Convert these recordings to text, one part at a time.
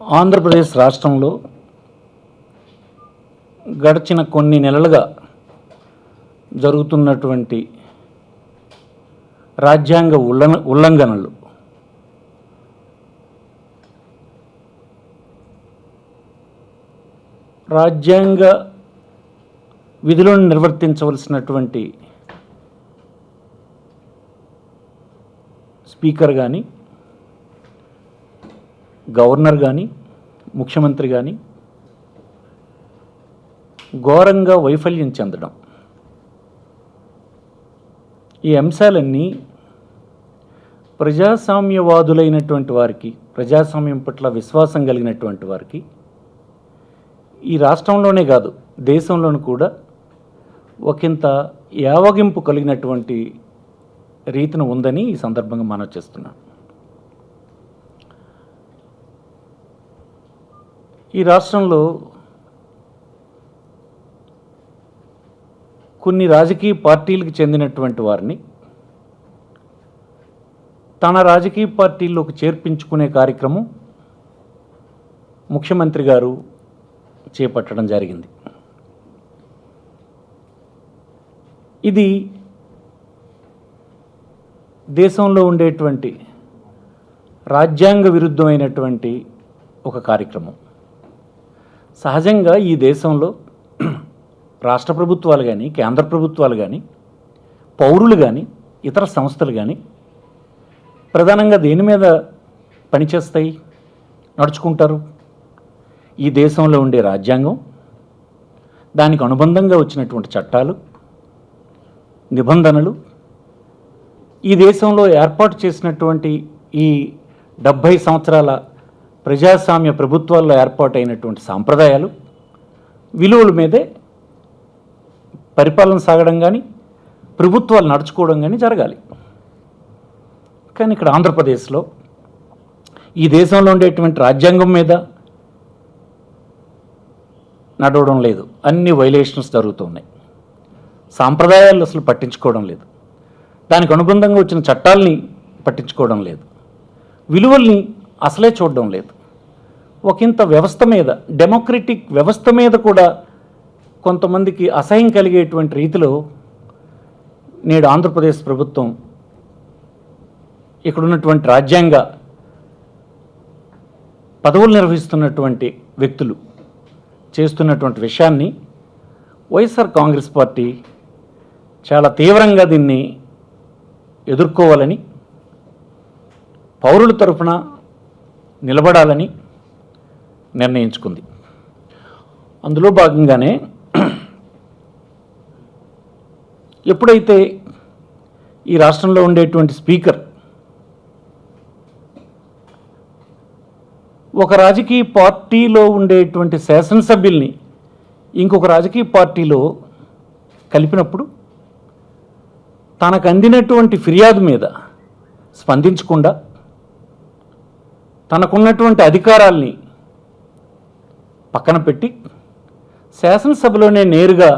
ఆంధ్రప్రదేశ్ రాష్ట్రంలో గడిచిన కొన్ని నెలలుగా జరుగుతున్నటువంటి రాజ్యాంగ ఉల్లంఘనలు రాజ్యాంగ విధులను నిర్వర్తించవలసినటువంటి స్పీకర్ కానీ, గవర్నర్ కానీ, ముఖ్యమంత్రి కానీ ఘోరంగా వైఫల్యం చెందడం, ఈ అంశాలన్నీ ప్రజాస్వామ్యవాదులైనటువంటి వారికి, ప్రజాస్వామ్యం పట్ల విశ్వాసం కలిగినటువంటి వారికి ఈ రాష్ట్రంలోనే కాదు దేశంలోనూ కూడా ఒకంత యావగింపు కలిగినటువంటి రీతిన ఉందని ఈ సందర్భంగా మనం చేస్తున్నాం. ఈ రాష్ట్రంలో కొన్ని రాజకీయ పార్టీలకు చెందినటువంటి వారిని తన రాజకీయ పార్టీల్లోకి చేర్పించుకునే కార్యక్రమం ముఖ్యమంత్రి గారు చేపట్టడం జరిగింది. ఇది దేశంలో ఉండేటువంటి రాజ్యాంగ విరుద్ధమైనటువంటి ఒక కార్యక్రమం. సహజంగా ఈ దేశంలో రాష్ట్ర ప్రభుత్వాలు కానీ, కేంద్ర ప్రభుత్వాలు కానీ, పౌరులు కానీ, ఇతర సంస్థలు కానీ ప్రధానంగా దేని మీద పనిచేస్తాయి, నడుచుకుంటారు? ఈ దేశంలో ఉండే రాజ్యాంగం, దానికి అనుబంధంగా వచ్చినటువంటి చట్టాలు, నిబంధనలు, ఈ దేశంలో ఏర్పాటు చేసినటువంటి ఈ 70 సంవత్సరాల ప్రజాస్వామ్య ప్రభుత్వాల్లో ఏర్పాటైనటువంటి సాంప్రదాయాలు, విలువల మీదే పరిపాలన సాగడం కానీ, ప్రభుత్వాలు నడుచుకోవడం కానీ జరగాలి. కానీ ఇక్కడ ఆంధ్రప్రదేశ్లో ఈ దేశంలో ఉండేటువంటి రాజ్యాంగం మీద నడవడం లేదు, అన్ని వైలేషన్స్ జరుగుతున్నాయి. సాంప్రదాయాలు అసలు పట్టించుకోవడం లేదు, దానికి అనుబంధంగా వచ్చిన చట్టాలని పట్టించుకోవడం లేదు, విలువల్ని అసలే చూడడం లేదు. ఒకంత వ్యవస్థ మీద, డెమోక్రటిక్ వ్యవస్థ మీద కూడా కొంతమందికి అసహ్యం కలిగేటువంటి రీతిలో నేడు ఆంధ్రప్రదేశ్ ప్రభుత్వం, ఇక్కడున్నటువంటి రాజ్యాంగ పదవులు నిర్వహిస్తున్నటువంటి వ్యక్తులు చేస్తున్నటువంటి విషయాన్ని వైఎస్ఆర్ కాంగ్రెస్ పార్టీ చాలా తీవ్రంగా దీన్ని ఎదుర్కోవాలని, పౌరుల తరఫున నిలబడాలని నిర్ణయించుకుంది. అందులో భాగంగానే ఎప్పుడైతే ఈ రాష్ట్రంలో ఉండేటువంటి స్పీకర్ ఒక రాజకీయ పార్టీలో ఉండేటువంటి శాసనసభ్యుల్ని ఇంకొక రాజకీయ పార్టీలో కలిపినప్పుడు తనకు అందినటువంటి ఫిర్యాదు మీద స్పందించకుండా తనకున్నటువంటి అధికారాల్ని పక్కన పెట్టి శాసనసభలోనే నేరుగా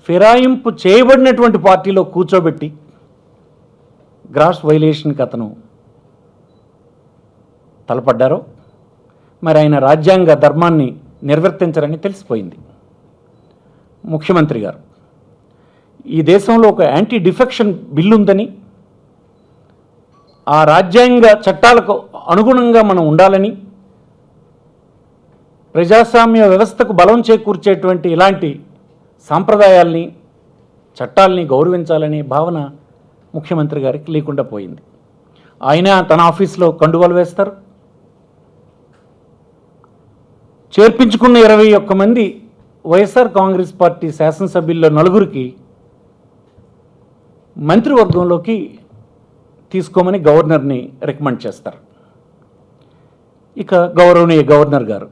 ఫిరాయింపు చేయబడినటువంటి పార్టీలో కూర్చోబెట్టి గ్రాస్ వైలేషన్కి అతను తలపడ్డారో మరి ఆయన రాజ్యాంగ ధర్మాన్ని నిర్వర్తించరని తెలిసిపోయింది. ముఖ్యమంత్రి గారు ఈ దేశంలో ఒక యాంటీ డిఫెక్షన్ బిల్లు ఉందని, ఆ రాజ్యాంగ చట్టాలకు అనుగుణంగా మనం ఉండాలని, ప్రజాస్వామ్య వ్యవస్థకు బలం చేకూర్చేటువంటి ఇలాంటి సాంప్రదాయాల్ని, చట్టాలని గౌరవించాలనే భావన ముఖ్యమంత్రి గారికి లేకుండా పోయింది. ఆయన తన ఆఫీస్లో కండువాలు వేస్తారు. చేర్పించుకున్న 21 మంది వైఎస్ఆర్ కాంగ్రెస్ పార్టీ శాసనసభ్యుల్లో 4 మంత్రివర్గంలోకి తీసుకోమని గవర్నర్ని రికమెండ్ చేస్తారు. ఇక గౌరవనీయ గవర్నర్ గారు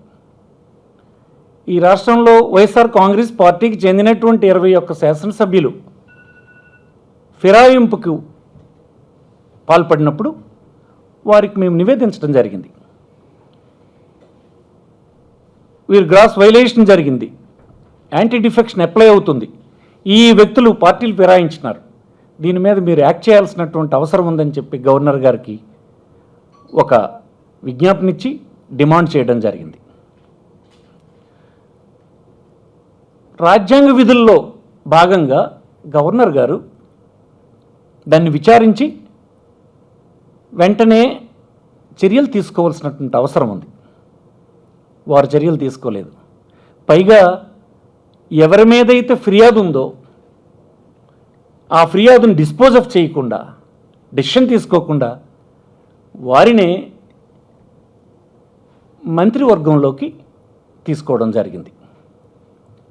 ఈ రాష్ట్రంలో వైఎస్ఆర్ కాంగ్రెస్ పార్టీకి చెందినటువంటి 21 శాసనసభ్యులు ఫిరాయింపుకు పాల్పడినప్పుడు వారికి మేము నివేదించడం జరిగింది. వీరు గ్రాస్ వైలేషన్ జరిగింది, యాంటీ డిఫెక్షన్ అప్లై అవుతుంది, ఈ వ్యక్తులు పార్టీలు ఫిరాయించినారు, దీని మీద మీరు యాక్ట్ చేయాల్సినటువంటి అవసరం ఉందని చెప్పి గవర్నర్ గారికి ఒక విజ్ఞాపనిచ్చి డిమాండ్ చేయడం జరిగింది. రాజ్యాంగ విధుల్లో భాగంగా గవర్నర్ గారు దాన్ని విచారించి వెంటనే చర్యలు తీసుకోవాల్సినటువంటి అవసరం ఉంది. వారు చర్యలు తీసుకోలేదు. పైగా ఎవరి మీదైతే ఫిర్యాదు ఉందో ఆ ఫిర్యాదును డిస్పోజ్ ఆఫ్ చేయకుండా, డెసిషన్ తీసుకోకుండా వారినే మంత్రివర్గంలోకి తీసుకోవడం జరిగింది,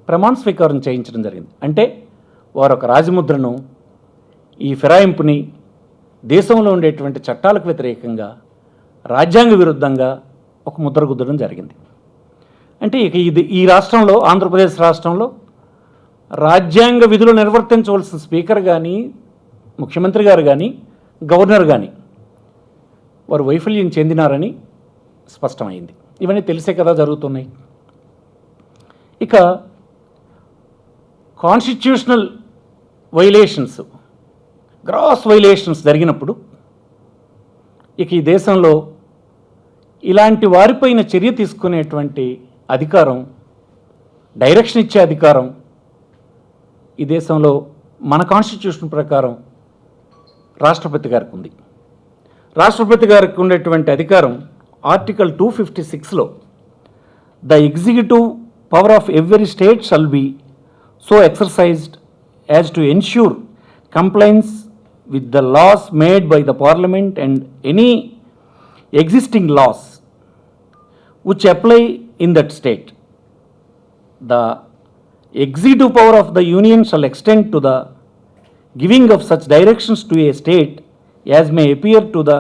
ప్రమాణ స్వీకారం చేయించడం జరిగింది. అంటే వారు ఒక రాజముద్రను, ఈ ఫిరాయింపుని దేశంలో ఉండేటువంటి చట్టాలకు వ్యతిరేకంగా, రాజ్యాంగ విరుద్ధంగా ఒక ముద్ర గుద్దడం జరిగింది. అంటే ఇక ఈ రాష్ట్రంలో, ఆంధ్రప్రదేశ్ రాష్ట్రంలో రాజ్యాంగ విధులు నిర్వర్తించవలసిన స్పీకర్ కానీ, ముఖ్యమంత్రి గారు కానీ, గవర్నర్ కానీ వారు వైఫల్యం చెందినారని స్పష్టమైంది. ఇవన్నీ తెలిసే కదా జరుగుతున్నాయి. ఇక కాన్స్టిట్యూషనల్ వైలేషన్స్, గ్రాస్ వైలేషన్స్ జరిగినప్పుడు ఇక ఈ దేశంలో ఇలాంటి వారిపైన చర్య తీసుకునేటువంటి అధికారం, డైరెక్షన్ ఇచ్చే అధికారం ఈ దేశంలో మన కాన్స్టిట్యూషన్ ప్రకారం రాష్ట్రపతి గారికి ఉంది. రాష్ట్రపతి గారికి ఉండేటువంటి అధికారం ఆర్టికల్ 256లో the executive power of every state shall be so exercised as to ensure compliance with the laws made by the parliament and any existing laws which apply in that state. The executive power of the union shall extend to the giving of such directions to a state as may appear to the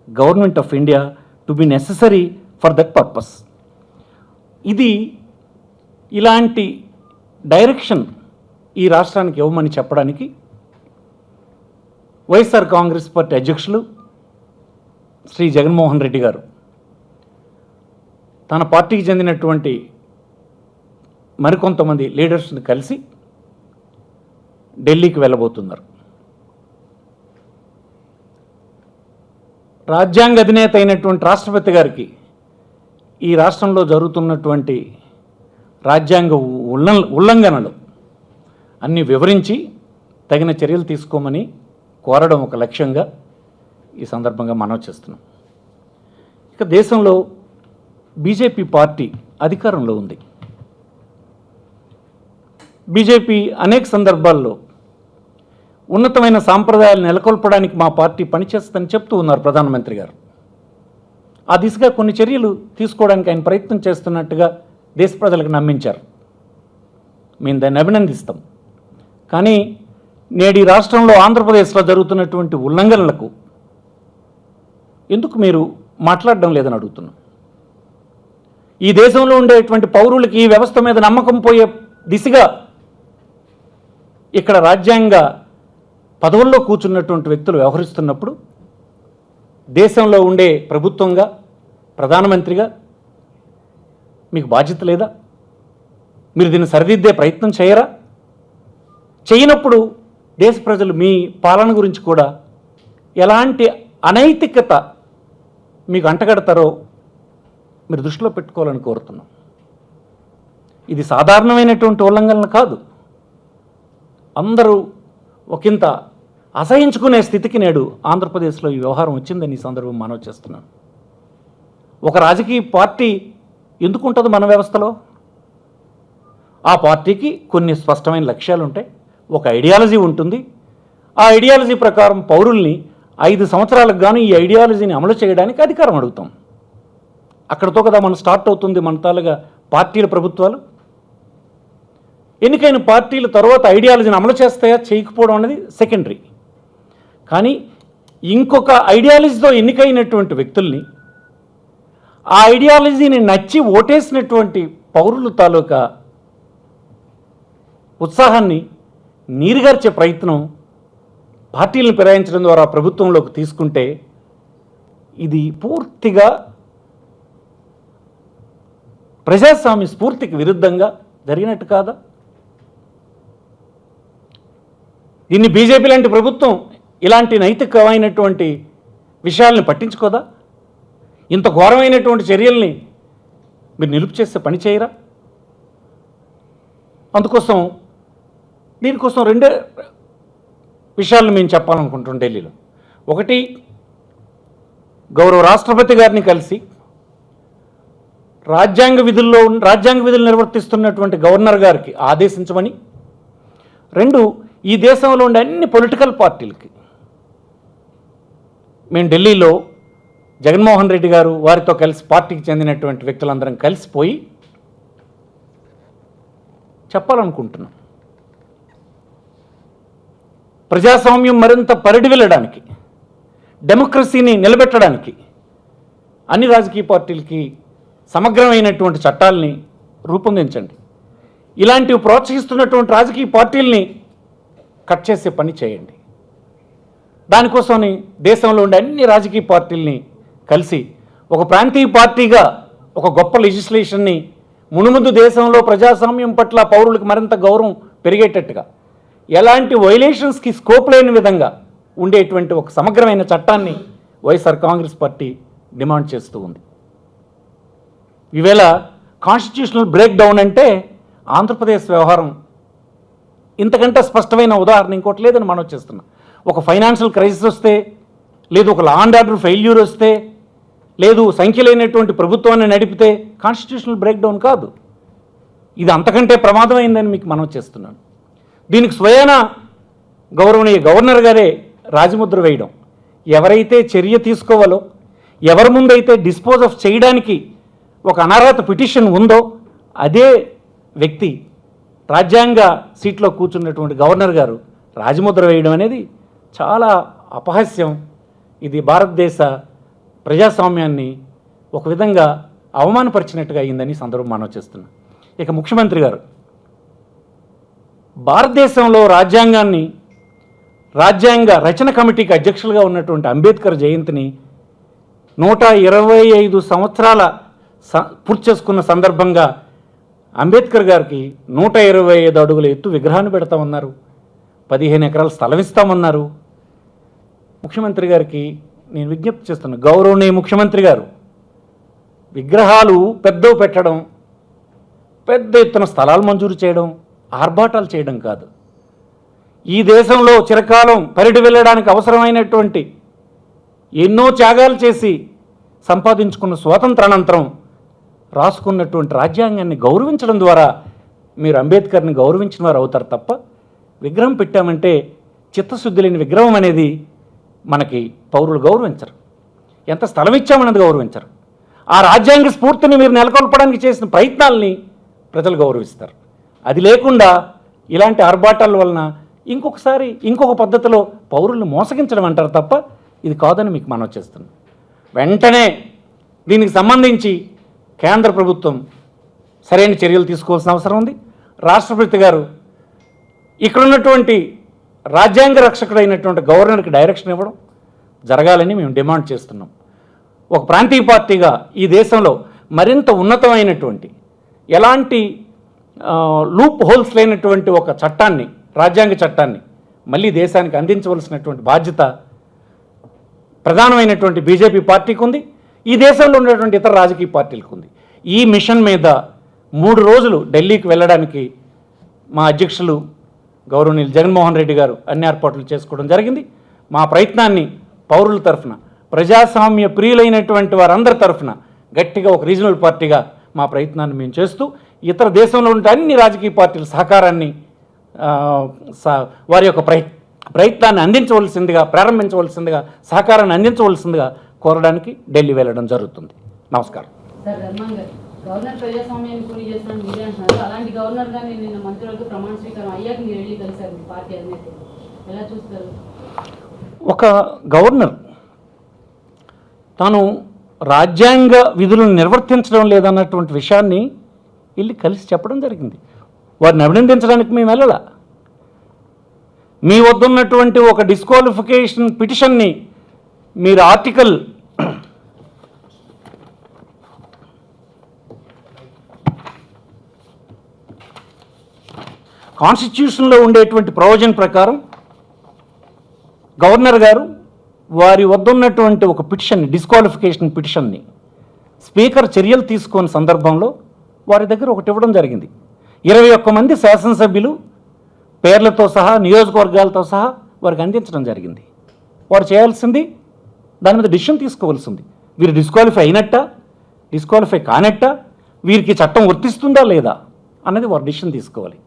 government of India to be necessary for that purpose. ఇది ఇలాంటి direction ఈ రాష్ట్రానికి ఇవ్వమని చెప్పడానికి YSR Congress party అధ్యక్షులు శ్రీ జగన్మోహన్ రెడ్డి గారు తన పార్టీకి చెందినటువంటి మరికొంతమంది లీడర్స్ని కలిసి ఢిల్లీకి వెళ్ళబోతున్నారు. రాజ్యాంగ అధినేత అయినటువంటి రాష్ట్రపతి గారికి ఈ రాష్ట్రంలో జరుగుతున్నటువంటి రాజ్యాంగ ఉల్లంఘనలు అన్నీ వివరించి తగిన చర్యలు తీసుకోమని కోరడం ఒక లక్ష్యంగా ఈ సందర్భంగా మనవి చేస్తున్నాం. ఇక దేశంలో బీజేపీ పార్టీ అధికారంలో ఉంది. బీజేపీ అనేక సందర్భాల్లో ఉన్నతమైన సాంప్రదాయాలు నెలకొల్పడానికి మా పార్టీ పనిచేస్తుందని చెప్తూ ఉన్నారు ప్రధానమంత్రి గారు. ఆ దిశగా కొన్ని చర్యలు తీసుకోవడానికి ఆయన ప్రయత్నం చేస్తున్నట్టుగా దేశ ప్రజలకు నమ్మించారు. మేము దాన్ని అభినందిస్తాం. కానీ నేడు ఈ రాష్ట్రంలో, ఆంధ్రప్రదేశ్లో జరుగుతున్నటువంటి ఉల్లంఘనలకు ఎందుకు మీరు మాట్లాడడం లేదని అడుగుతున్నాం. ఈ దేశంలో ఉండేటువంటి పౌరులకి ఈ వ్యవస్థ మీద నమ్మకం పోయే దిశగా ఇక్కడ రాజ్యాంగ పదవుల్లో కూర్చున్నటువంటి వ్యక్తులు వ్యవహరిస్తున్నప్పుడు దేశంలో ఉండే ప్రభుత్వంగా, ప్రధానమంత్రిగా మీకు బాధ్యత లేదా? మీరు దీన్ని సరిదిద్దే ప్రయత్నం చేయరా? చేయనప్పుడు దేశ ప్రజలు మీ పాలన గురించి కూడా ఎలాంటి అనైతికత మీకు అంటగడతారో మీరు దృష్టిలో పెట్టుకోవాలని కోరుతున్నాం. ఇది సాధారణమైనటువంటి ఉల్లంఘనలు కాదు. అందరూ ఒకంత అసహించుకునే స్థితికి నేడు ఆంధ్రప్రదేశ్లో ఈ వ్యవహారం వచ్చిందని ఈ సందర్భం మనవి చేస్తున్నాను. ఒక రాజకీయ పార్టీ ఎందుకు ఉంటుంది మన వ్యవస్థలో? ఆ పార్టీకి కొన్ని స్పష్టమైన లక్ష్యాలు ఉంటాయి, ఒక ఐడియాలజీ ఉంటుంది. ఆ ఐడియాలజీ ప్రకారం పౌరుల్ని 5 సంవత్సరాలకు గాను ఈ ఐడియాలజీని అమలు చేయడానికి అధికారం అడుగుతాం. అక్కడితో కదా మనం స్టార్ట్ అవుతుంది మన తాలుగా పార్టీల ప్రభుత్వాలు. ఎన్నికైన పార్టీల తర్వాత ఐడియాలజీని అమలు చేస్తాయా చేయకపోవడం అనేది సెకండరీ. కానీ ఇంకొక ఐడియాలజీతో ఎన్నికైనటువంటి వ్యక్తుల్ని, ఆ ఐడియాలజీని నచ్చి ఓటేసినటువంటి పౌరుల తాలూకా ఉత్సాహాన్ని నీరుగార్చే ప్రయత్నం పార్టీలను ఫిరాయించడం ద్వారా ప్రభుత్వంలోకి తీసుకుంటే ఇది పూర్తిగా ప్రజాస్వామ్య స్ఫూర్తికి విరుద్ధంగా జరిగినట్టు కాదా? దీన్ని బీజేపీ లాంటి ప్రభుత్వం ఇలాంటి నైతికమైనటువంటి విషయాలను పట్టించుకోదా? ఇంత ఘోరమైనటువంటి చర్యల్ని మీరు నిలుపు చేసే పని చేయరా? అందుకోసం దీనికోసం రెండే విషయాలను మేము చెప్పాలనుకుంటున్నాం ఢిల్లీలో. ఒకటి, గౌరవ రాష్ట్రపతి గారిని కలిసి రాజ్యాంగ విధులు నిర్వర్తిస్తున్నటువంటి గవర్నర్ గారికి ఆదేశించమని. రెండు, ఈ దేశంలో ఉండే అన్ని పొలిటికల్ పార్టీలకి మేము ఢిల్లీలో జగన్మోహన్ రెడ్డి గారు వారితో కలిసి పార్టీకి చెందినటువంటి వ్యక్తులందరం కలిసిపోయి చెప్పాలనుకుంటున్నాం. ప్రజాస్వామ్యం మరింత పరిడి వెళ్ళడానికి, డెమోక్రసీని నిలబెట్టడానికి అన్ని రాజకీయ పార్టీలకి సమగ్రమైనటువంటి చట్టాలని రూపొందించండి. ఇలాంటివి ప్రోత్సహిస్తున్నటువంటి రాజకీయ పార్టీల్ని కట్ చేసే పని చేయండి. దానికోసమని దేశంలో ఉండే అన్ని రాజకీయ పార్టీల్ని కలిసి ఒక ప్రాంతీయ పార్టీగా ఒక గొప్ప లెజిస్లేషన్ని మునుముందు దేశంలో ప్రజాస్వామ్యం పట్ల పౌరులకు మరింత గౌరవం పెరిగేటట్టుగా, ఎలాంటి వైలేషన్స్కి స్కోప్ లేని విధంగా ఉండేటువంటి ఒక సమగ్రమైన చట్టాన్ని వైఎస్ఆర్ కాంగ్రెస్ పార్టీ డిమాండ్ చేస్తూ ఉంది. ఈవేళ కాన్స్టిట్యూషనల్ బ్రేక్ డౌన్ అంటే ఆంధ్రప్రదేశ్ వ్యవహారం ఇంతకంటే స్పష్టమైన ఉదాహరణ ఇంకోటి లేదని మనం చేస్తున్నాం. ఒక ఫైనాన్షియల్ క్రైసిస్ వస్తే, లేదు ఒక లా అండ్ ఆర్డర్ ఫెయిల్యూర్ వస్తే, లేదు సంఖ్యలేనటువంటి ప్రభుత్వాన్ని నడిపితే కాన్స్టిట్యూషనల్ బ్రేక్ డౌన్ కాదు. ఇది అంతకంటే ప్రమాదమైందని మీకు మనం చేస్తున్నాను. దీనికి స్వయాన గౌరవనీయ గవర్నర్ గారే రాజముద్ర వేయడం, ఎవరైతే చర్య తీసుకోవాలో, ఎవరి ముందైతే డిస్పోజ్ ఆఫ్ చేయడానికి ఒక అనర్హత పిటిషన్ ఉందో అదే వ్యక్తి రాజ్యాంగ సీట్లో కూర్చున్నటువంటి గవర్నర్ గారు రాజముద్ర వేయడం అనేది చాలా అపహాస్యం. ఇది భారతదేశ ప్రజాస్వామ్యాన్ని ఒక విధంగా అవమానపరిచినట్టుగా అయిందని సందర్భం మనం చేస్తున్నాం. ఇక ముఖ్యమంత్రి గారు భారతదేశంలో రాజ్యాంగ రచన కమిటీకి అధ్యక్షులుగా ఉన్నటువంటి అంబేద్కర్ జయంతిని 125 సంవత్సరాల పూర్తి చేసుకున్న సందర్భంగా అంబేద్కర్ గారికి 125 అడుగుల ఎత్తు విగ్రహాన్ని పెడతామన్నారు, 15 ఎకరాల స్థలం ఇస్తామన్నారు. ముఖ్యమంత్రి గారికి నేను విజ్ఞప్తి చేస్తున్నా, గౌరవనీయ ముఖ్యమంత్రి గారు, విగ్రహాలు పెద్దవి పెట్టడం, పెద్ద ఎత్తున స్థలాలు మంజూరు చేయడం, ఆర్భాటాలు చేయడం కాదు. ఈ దేశంలో చిరకాలం పరిడి వెళ్ళడానికి అవసరమైనటువంటి ఎన్నో త్యాగాలు చేసి సంపాదించుకున్న స్వాతంత్రానంతరం రాసుకున్నటువంటి రాజ్యాంగాన్ని గౌరవించడం ద్వారా మీరు అంబేద్కర్ని గౌరవించిన వారు అవుతారు తప్ప, విగ్రహం పెట్టామంటే చిత్తశుద్ధి లేని విగ్రహం అనేది మనకి పౌరులు గౌరవించరు. ఎంత స్థలం ఇచ్చామన్నది గౌరవించరు. ఆ రాజ్యాంగ స్ఫూర్తిని మీరు నెలకొల్పడానికి చేసిన ప్రయత్నాల్ని ప్రజలు గౌరవిస్తారు. అది లేకుండా ఇలాంటి ఆర్భాటాల వలన ఇంకొక పద్ధతిలో పౌరులను మోసగించడం అంటారు తప్ప ఇది కాదని మీకు మనం చేస్తున్నాం. వెంటనే దీనికి సంబంధించి కేంద్ర ప్రభుత్వం సరైన చర్యలు తీసుకోవాల్సిన అవసరం ఉంది. రాష్ట్రపతి గారు ఇక్కడ ఉన్నటువంటి రాజ్యాంగ రక్షకుడైనటువంటి గవర్నర్కి డైరెక్షన్ ఇవ్వడం జరగాలని మేము డిమాండ్ చేస్తున్నాం. ఒక ప్రాంతీయ పార్టీగా ఈ దేశంలో మరింత ఉన్నతమైనటువంటి ఎలాంటి లూప్ హోల్స్ లేనటువంటి ఒక చట్టాన్ని, రాజ్యాంగ చట్టాన్ని మళ్ళీ దేశానికి అందించవలసినటువంటి బాధ్యత ప్రధానమైనటువంటి బీజేపీ పార్టీకి ఉంది, ఈ దేశంలో ఉన్నటువంటి ఇతర రాజకీయ పార్టీలకు ఉంది. ఈ మిషన్ మీద 3 రోజులు ఢిల్లీకి వెళ్ళడానికి మా అధ్యక్షులు గౌరవనీయులు జగన్మోహన్ రెడ్డి గారు అన్ని ఏర్పాట్లు చేసుకోవడం జరిగింది. మా ప్రయత్నాన్ని పౌరుల తరఫున, ప్రజాస్వామ్య ప్రియులైనటువంటి వారందరి తరఫున గట్టిగా ఒక రీజనల్ పార్టీగా మా ప్రయత్నాన్ని మేము చేస్తూ ఇతర దేశంలో ఉండే అన్ని రాజకీయ పార్టీల సహకారాన్ని, వారి యొక్క ప్రయత్నాన్ని అందించవలసిందిగా, ప్రారంభించవలసిందిగా, సహకారాన్ని అందించవలసిందిగా కోరడానికి ఢిల్లీ వెళ్ళడం జరుగుతుంది. నమస్కారం. గవర్నర్ ప్రజాస్వామ్యాన్ని కూలి చేస్తానని మీరే అంటున్నారు. అలాంటి గవర్నర్ గాని నిన్న మంత్రులకు ప్రమాణ స్వీకారం అయ్యాక మీరు వెళ్ళి కలిసారు మీ పార్టీ అధినేత, ఎలా చూస్తారు? ఒక గవర్నర్ తాను రాజ్యాంగ విధులను నిర్వర్తించడం లేదన్నటువంటి విషయాన్ని వెళ్ళి కలిసి చెప్పడం జరిగింది. వారిని అభినందించడానికి మేము వెళ్ళాల. మీ వద్ద ఉన్నటువంటి ఒక డిస్క్వాలిఫికేషన్ పిటిషన్ని మీరు ఆర్టికల్ కాన్స్టిట్యూషన్లో ఉండేటువంటి ప్రొవిజన్ ప్రకారం గవర్నర్ గారు వారి వద్ద ఉన్నటువంటి ఒక పిటిషన్, డిస్క్వాలిఫికేషన్ పిటిషన్ని స్పీకర్ చర్యలు తీసుకున్న సందర్భంలో వారి దగ్గర ఒకటి ఇవ్వడం జరిగింది. 21 మంది శాసనసభ్యులు పేర్లతో సహా నియోజకవర్గాలతో సహా వారికి అందించడం జరిగింది. వారు చేయాల్సింది దాని మీద డిసిషన్ తీసుకోవాల్సింది. వీరు డిస్క్వాలిఫై అయినట్టా, డిస్క్వాలిఫై కానట్టా, వీరికి చట్టం వర్తిస్తుందా లేదా అన్నది వారు డిసిషన్ తీసుకోవాలి.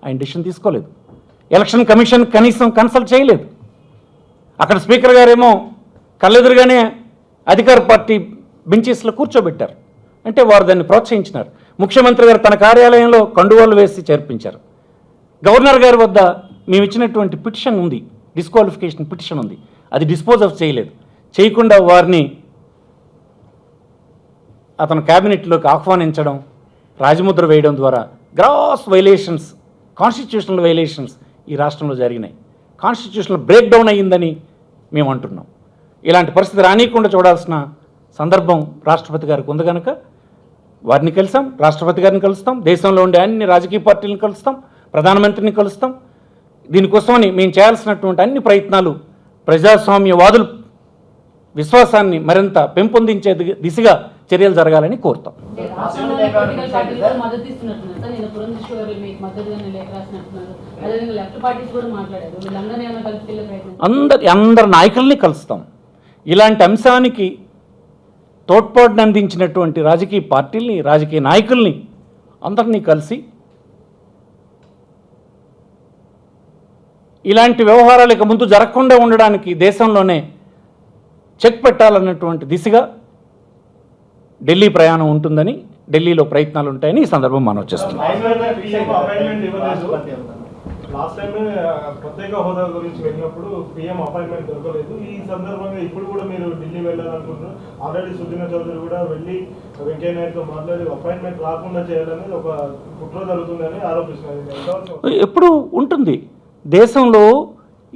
ఆయన డిసిషన్ తీసుకోలేదు. ఎలక్షన్ కమిషన్ కనీసం కన్సల్ట్ చేయలేదు. అక్కడ స్పీకర్ గారేమో కళ్ళెదురుగానే అధికార పార్టీ బెంచెస్లో కూర్చోబెట్టారు. అంటే వారు దాన్ని ప్రోత్సహించినారు. ముఖ్యమంత్రి గారు తన కార్యాలయంలో కండువాలు వేసి చేర్పించారు. గవర్నర్ గారి వద్ద మేము ఇచ్చినటువంటి పిటిషన్ ఉంది, డిస్క్వాలిఫికేషన్ పిటిషన్ ఉంది, అది డిస్పోజ్ ఆఫ్ చేయలేదు. చేయకుండా వారిని అతను క్యాబినెట్లోకి ఆహ్వానించడం, రాజముద్ర వేయడం ద్వారా గ్రాస్ వైలేషన్స్, కాన్స్టిట్యూషనల్ వైలేషన్స్ ఈ రాష్ట్రంలో జరిగినాయి. కాన్స్టిట్యూషనల్ బ్రేక్ డౌన్ అయ్యిందని మేము అంటున్నాం. ఇలాంటి పరిస్థితి రానియకుండా చూడాల్సిన సందర్భం రాష్ట్రపతి గారికి ఉంది కనుక వారిని కలిసాం, రాష్ట్రపతి గారిని కలుస్తాం, దేశంలో ఉండే అన్ని రాజకీయ పార్టీలను కలుస్తాం, ప్రధానమంత్రిని కలుస్తాం. దీనికోసమని మేము చేయాల్సినటువంటి అన్ని ప్రయత్నాలు ప్రజాస్వామ్యవాదుల విశ్వాసాన్ని మరింత పెంపొందించే దిశగా చర్యలు జరగాలని కోరుతాం. రాష్ట్రంలోని పొలిటికల్ పార్టీలు కూడా మద్దతు ఇస్తున్నట్టున్నారు సార్. నిన్న పురంధేశ్వరి గారు మీకు మద్దతుగానే లేఖ రాసినట్టున్నారు. అదేవిధంగా లెఫ్ట్ పార్టీస్ కూడా మాట్లాడారు. వీళ్ళందరినీ ఏమైనా కలిసి ప్రయత్నం అందరి నాయకుల్ని కలుస్తాం. ఇలాంటి అంశానికి తోడ్పాటును అందించినటువంటి రాజకీయ పార్టీల్ని, రాజకీయ నాయకుల్ని అందరినీ కలిసి ఇలాంటి వ్యవహారాలు ఇక ముందు జరగకుండా ఉండడానికి దేశంలోనే చెక్ పెట్టాలన్నటువంటి దిశగా ఢిల్లీ ప్రయాణం ఉంటుందని, ఢిల్లీలో ప్రయత్నాలు ఉంటాయని ఈ సందర్భం మనం చేస్తున్నాం. లాస్ట్ టైం ప్రత్యేక హోదా గురించి వెళ్ళినప్పుడు పీఎం అపాయింట్మెంట్ దొరకలేదు. ఈ సందర్భంగా ఇప్పుడు కూడా మీరు ఢిల్లీ వెళ్ళాలనుకుంటున్నారు. ఆల్రెడీ సుజనా చౌదరి కూడా వెళ్ళి వెంకయ్య నాయుడుతో మాట్లాడి అపాయింట్మెంట్ రాకుండా చేయాలనేది ఒక కుట్ర జరుగుతుందని ఆరోపిస్తున్నారు. ఎప్పుడు ఉంటుంది. దేశంలో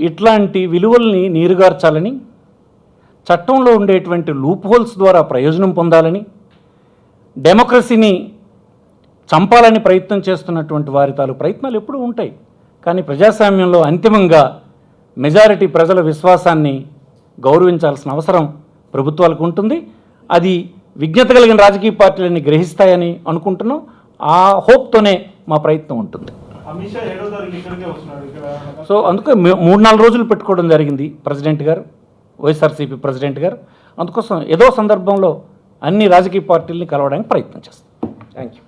ఇట్లాంటి విలువల్ని నీరుగార్చాలని, చట్టంలో ఉండేటువంటి లూప్ హోల్స్ ద్వారా ప్రయోజనం పొందాలని, డెమోక్రసీని చంపాలని ప్రయత్నం చేస్తున్నటువంటి వారి ప్రయత్నాలు ఎప్పుడూ ఉంటాయి. కానీ ప్రజాస్వామ్యంలో అంతిమంగా మెజారిటీ ప్రజల విశ్వాసాన్ని గౌరవించాల్సిన అవసరం ప్రభుత్వాలకు ఉంటుంది. అది విజ్ఞత కలిగిన రాజకీయ పార్టీలని గ్రహిస్తాయని అనుకుంటున్నాం. ఆ హోప్తోనే మా ప్రయత్నం ఉంటుంది. సో అందుకే 3-4 రోజులు పెట్టుకోవడం జరిగింది ప్రెసిడెంట్ గారు, వైఎస్ఆర్సీపీ ప్రెసిడెంట్ గారు. అందుకోసం ఏదో సందర్భంలో అన్ని రాజకీయ పార్టీలని కలవడానికి ప్రయత్నం చేస్తాం. Thank you.